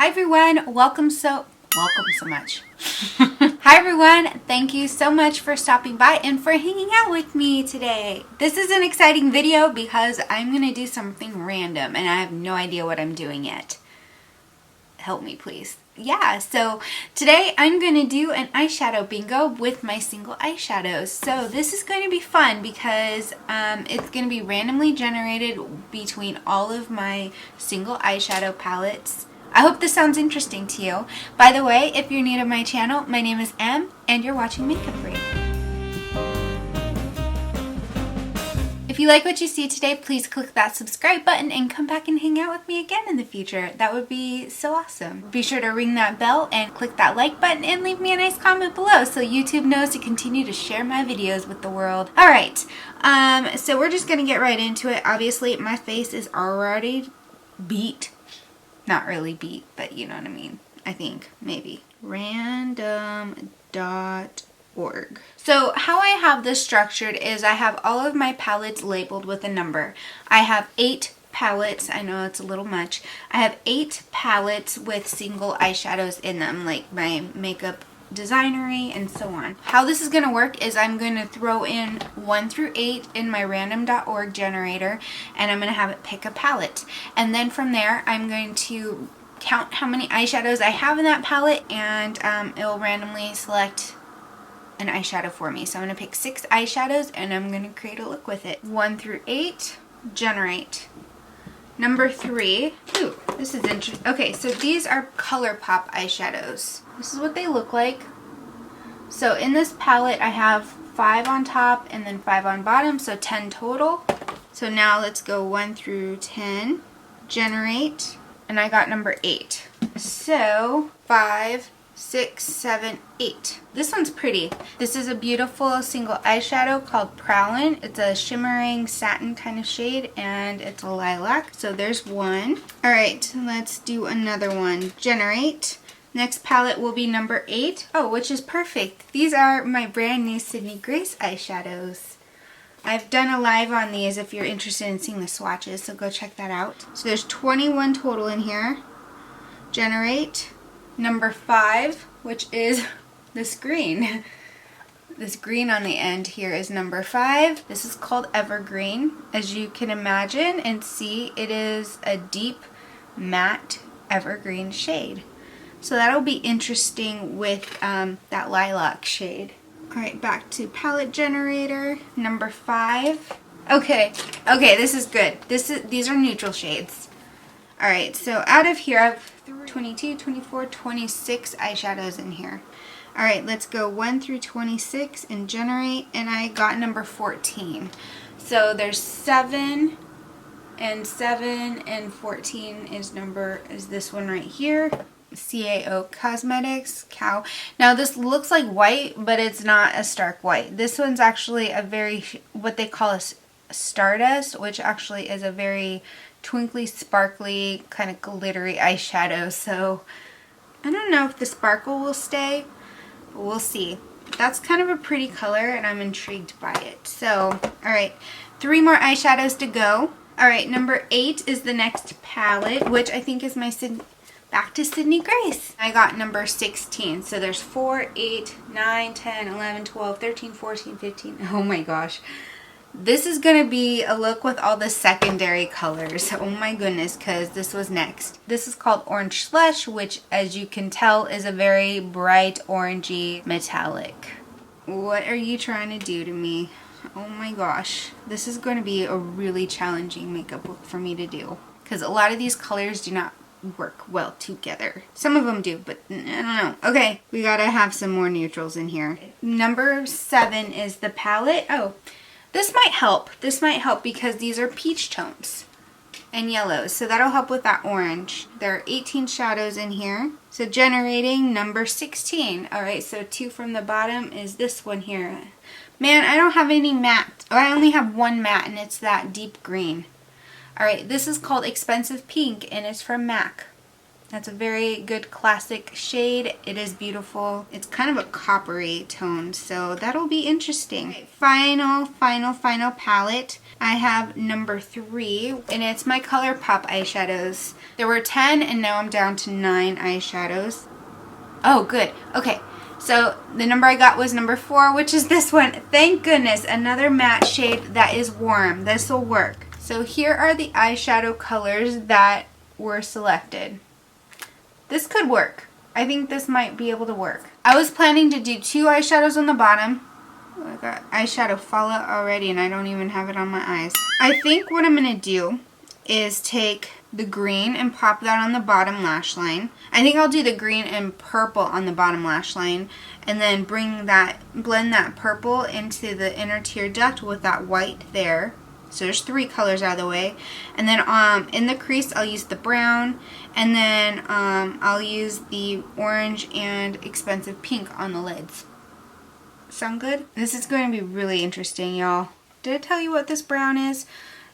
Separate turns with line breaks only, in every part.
Hi everyone, welcome so much. Hi everyone, thank you so much for stopping by and for hanging out with me today. This is an exciting video because I'm gonna do something random and I have no idea what I'm doing yet. Help me please. Yeah, so today I'm going to do an eyeshadow bingo with my single eyeshadows. So this is going to be fun because it's going to be randomly generated between all of my single eyeshadow palettes. I hope this sounds interesting to you. By the way, if you're new to my channel, my name is Em and you're watching Makeup Brain. If you like what you see today, please click that subscribe button and come back and hang out with me again in the future. That would be so awesome. Be sure to ring that bell and click that like button and leave me a nice comment below so YouTube knows to continue to share my videos with the world. Alright, so we're just going to get right into it. Obviously, my face is already beat. Not really beat, but you know what I mean. I think, maybe. Random.org. So how I have this structured is I have all of my palettes labeled with a number. I have 8 palettes. I know it's a little much. I have 8 palettes with single eyeshadows in them, like my makeup designery and so on. How this is going to work is I'm going to throw in 1 through 8 in my random.org generator and I'm going to have it pick a palette. And then from there I'm going to count how many eyeshadows I have in that palette and it'll randomly select an eyeshadow for me. So I'm going to pick 6 eyeshadows and I'm going to create a look with it. 1 through 8, generate. Number 3, ooh, this is interesting. Okay, so these are Color Pop eyeshadows. This is what they look like. So in this palette I have 5 on top and then 5 on bottom, so 10 total. So now let's go 1 through 10, generate, and I got number 8. So 5, 6, 7, 8. This one's pretty. This is a beautiful single eyeshadow called Prowlin. It's a shimmering satin kind of shade and it's a lilac. So there's one. Alright, let's do another one. Generate. Next palette will be number 8. Oh, which is perfect. These are my brand new Sydney Grace eyeshadows. I've done a live on these if you're interested in seeing the swatches, so go check that out. So there's 21 total in here. Generate. Number 5, which is this green. This green on the end here is number 5. This is called Evergreen. As you can imagine and see, it is a deep matte evergreen shade. So that'll be interesting with that lilac shade. Alright, back to palette generator. Number 5. Okay, this is good. These are neutral shades. Alright, so out of here I have 22, 24, 26 eyeshadows in here. Alright, let's go 1 through 26 and generate, and I got number 14. So there's 7 and 14 is this one right here. CAO Cosmetics, Cow. Now this looks like white, but it's not a stark white. This one's actually a very, what they call a Stardust, which actually is a very twinkly, sparkly, kind of glittery eyeshadow. So I don't know if the sparkle will stay, but we'll see. That's kind of a pretty color and I'm intrigued by it. So, alright, 3 more eyeshadows to go. Alright, number 8 is the next palette, which I think is my back to Sydney Grace. I got number 16. So there's 4, 8, 9, 10, 11, 12, 13, 14, 15. Oh my gosh. This is going to be a look with all the secondary colors. Oh my goodness, because this was next. This is called Orange Slush, which as you can tell is a very bright orangey metallic. What are you trying to do to me? Oh my gosh. This is going to be a really challenging makeup look for me to do. Because a lot of these colors do not work well together. Some of them do, but I don't know. Okay, we gotta have some more neutrals in here. Number 7 is the palette. Oh, this might help. This might help because these are peach tones and yellows. So that'll help with that orange. There are 18 shadows in here. So generating number 16. Alright, so 2 from the bottom is this one here. Man, I don't have any matte. Oh, I only have one matte and it's that deep green. Alright, this is called Expensive Pink and it's from MAC. That's a very good classic shade. It is beautiful. It's kind of a coppery tone, so that'll be interesting. Okay, final palette. I have number 3, and it's my color Pop Eyeshadows. There were 10, and now I'm down to 9 eyeshadows. Oh, good. Okay, so the number I got was number 4, which is this one. Thank goodness, another matte shade that is warm. This will work. So here are the eyeshadow colors that were selected. This could work. I think this might be able to work. I was planning to do 2 eyeshadows on the bottom. Oh, I got eyeshadow fallout already and I don't even have it on my eyes. I think what I'm going to do is take the green and pop that on the bottom lash line. I think I'll do the green and purple on the bottom lash line and then blend that purple into the inner tear duct with that white there. So there's 3 colors out of the way. And then in the crease I'll use the brown, and then I'll use the orange and expensive pink on the lids. Sound good? This is going to be really interesting, y'all. Did I tell you what this brown is?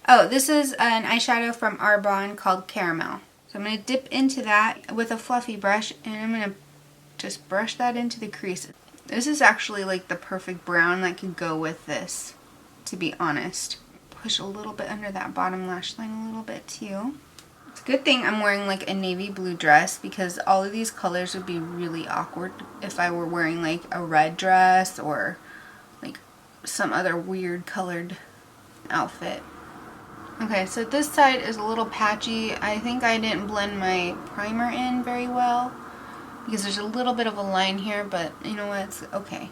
Oh, this is an eyeshadow from Arbonne called Caramel. So I'm going to dip into that with a fluffy brush, and I'm going to just brush that into the crease. This is actually like the perfect brown that could go with this, to be honest. Push a little bit under that bottom lash line a little bit too. It's a good thing I'm wearing like a navy blue dress, because all of these colors would be really awkward if I were wearing like a red dress or like some other weird colored outfit. Okay, so this side is a little patchy. I think I didn't blend my primer in very well because there's a little bit of a line here, but you know what, it's okay.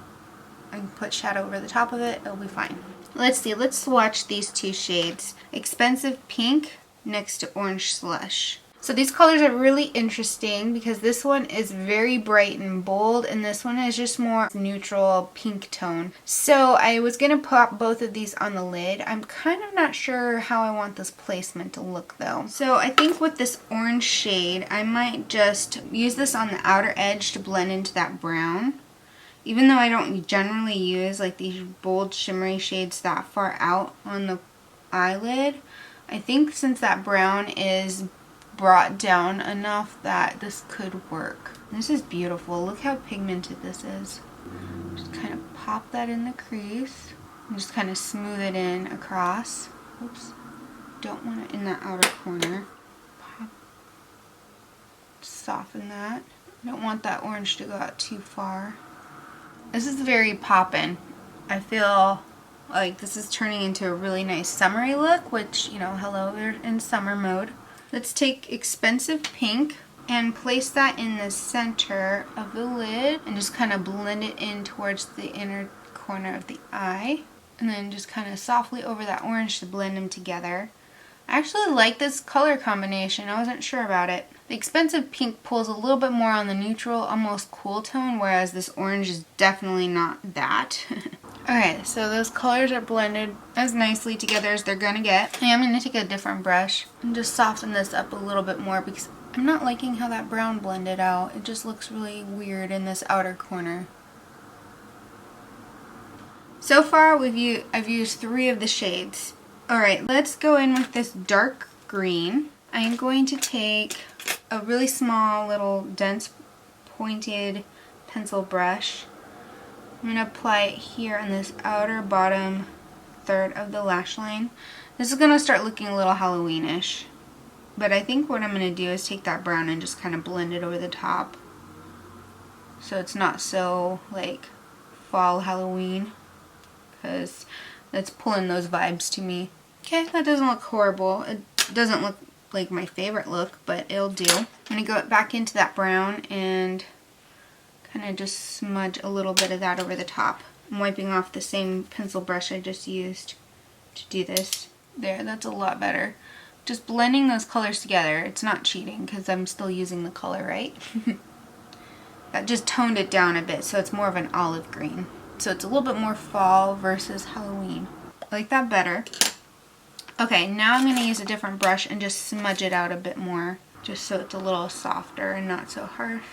I can put shadow over the top of it, it'll be fine. Let's see, let's swatch these 2 shades. Expensive Pink next to Orange Slush. So these colors are really interesting because this one is very bright and bold, and this one is just more neutral pink tone. So I was going to pop both of these on the lid. I'm kind of not sure how I want this placement to look though. So I think with this orange shade, I might just use this on the outer edge to blend into that brown. Even though I don't generally use like these bold shimmery shades that far out on the eyelid, I think since that brown is brought down enough that this could work. This is beautiful. Look how pigmented this is. Just kind of pop that in the crease and just kind of smooth it in across. Oops. Don't want it in that outer corner. Pop. Soften that. I don't want that orange to go out too far. This is very poppin'. I feel like this is turning into a really nice summery look, which, you know, hello, we're in summer mode. Let's take Expensive Pink and place that in the center of the lid and just kind of blend it in towards the inner corner of the eye. And then just kind of softly over that orange to blend them together. I actually like this color combination. I wasn't sure about it. The Expensive Pink pulls a little bit more on the neutral, almost cool tone, whereas this orange is definitely not that. Okay, so those colors are blended as nicely together as they're gonna get. And I'm gonna take a different brush and just soften this up a little bit more because I'm not liking how that brown blended out. It just looks really weird in this outer corner. So far, I've used 3 of the shades. Alright, let's go in with this dark green. I'm going to take a really small little dense pointed pencil brush. I'm going to apply it here on this outer bottom third of the lash line. This is going to start looking a little Halloweenish. But I think what I'm going to do is take that brown and just kind of blend it over the top. So it's not so like fall Halloween. Because that's pulling those vibes to me. Okay, that doesn't look horrible. It doesn't look like my favorite look, but it'll do. I'm going to go back into that brown and kind of just smudge a little bit of that over the top. I'm wiping off the same pencil brush I just used to do this. There, that's a lot better. Just blending those colors together. It's not cheating because I'm still using the color, right? That just toned it down a bit, so it's more of an olive green. So it's a little bit more fall versus Halloween. I like that better. Okay, now I'm going to use a different brush and just smudge it out a bit more, just so it's a little softer and not so harsh.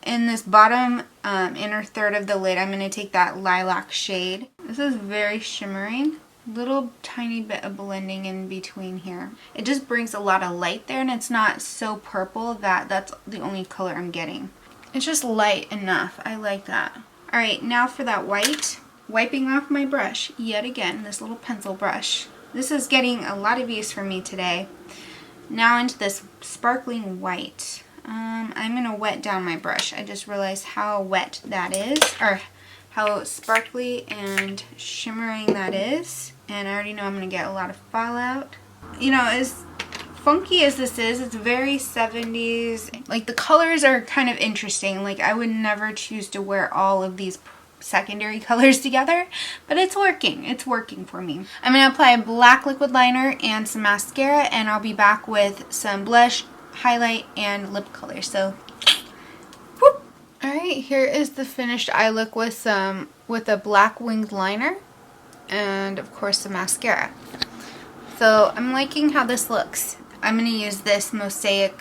In this bottom inner third of the lid, I'm going to take that lilac shade. This is very shimmering. little tiny bit of blending in between here. It just brings a lot of light there, and it's not so purple that that's the only color I'm getting. It's just light enough. I like that. All right, now for that white. Wiping off my brush yet again, this little pencil brush. This is getting a lot of use for me today. Now into this sparkling white. I'm gonna wet down my brush. I just realized how wet that is, or how sparkly and shimmering that is. And I already know I'm gonna get a lot of fallout. You know, as funky as this is, it's very 70s. Like, the colors are kind of interesting. Like, I would never choose to wear all of these secondary colors together, but it's working. It's working for me. I'm going to apply a black liquid liner and some mascara, and I'll be back with some blush, highlight, and lip color. So, whoop. Alright, here is the finished eye look with a black winged liner and of course the mascara. So I'm liking how this looks. I'm going to use this Mosaic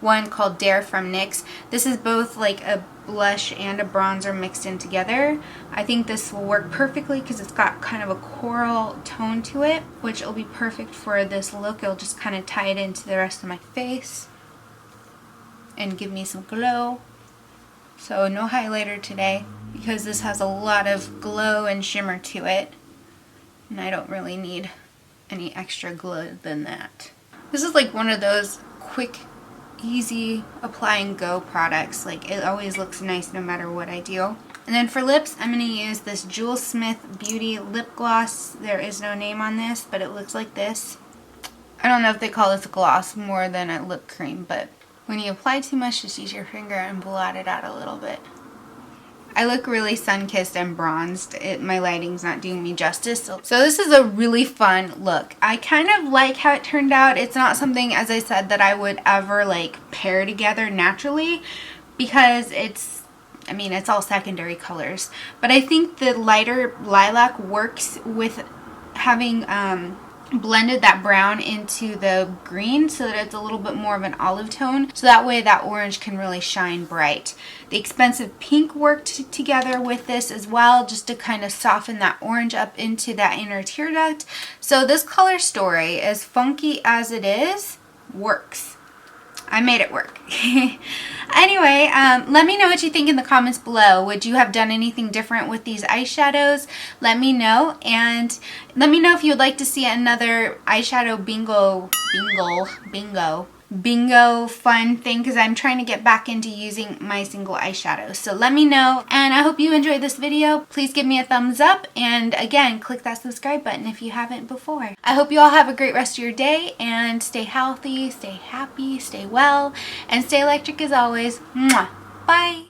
one called Dare from NYX. This is both like a blush and a bronzer mixed in together. I think this will work perfectly because it's got kind of a coral tone to it, which will be perfect for this look. It'll just kind of tie it into the rest of my face and give me some glow. So no highlighter today because this has a lot of glow and shimmer to it, and I don't really need any extra glow than that. This is like one of those quick, easy apply and go products. Like, it always looks nice no matter what I do. And then for lips, I'm going to use this Jewel Smith Beauty lip gloss. There is no name on this, but it looks like this. I don't know if they call this a gloss more than a lip cream, but when you apply too much, just use your finger and blot it out a little bit. I look really sun-kissed and bronzed. My lighting's not doing me justice. So this is a really fun look. I kind of like how it turned out. It's not something, as I said, that I would ever like pair together naturally because it's all secondary colors. But I think the lighter lilac works with having blended that brown into the green so that it's a little bit more of an olive tone, so that way that orange can really shine bright. The expensive pink worked together with this as well, just to kind of soften that orange up into that inner tear duct. So this color story, as funky as it is, works. I made it work. Anyway, let me know what you think in the comments below. Would you have done anything different with these eyeshadows? Let me know. And let me know if you would like to see another eyeshadow bingo fun thing, because I'm trying to get back into using my single eyeshadow. So let me know, and I hope you enjoyed this video. Please give me a thumbs up, and again, click that subscribe button if you haven't before. I hope you all have a great rest of your day, and stay healthy, stay happy, stay well, and stay electric as always. Mwah. Bye!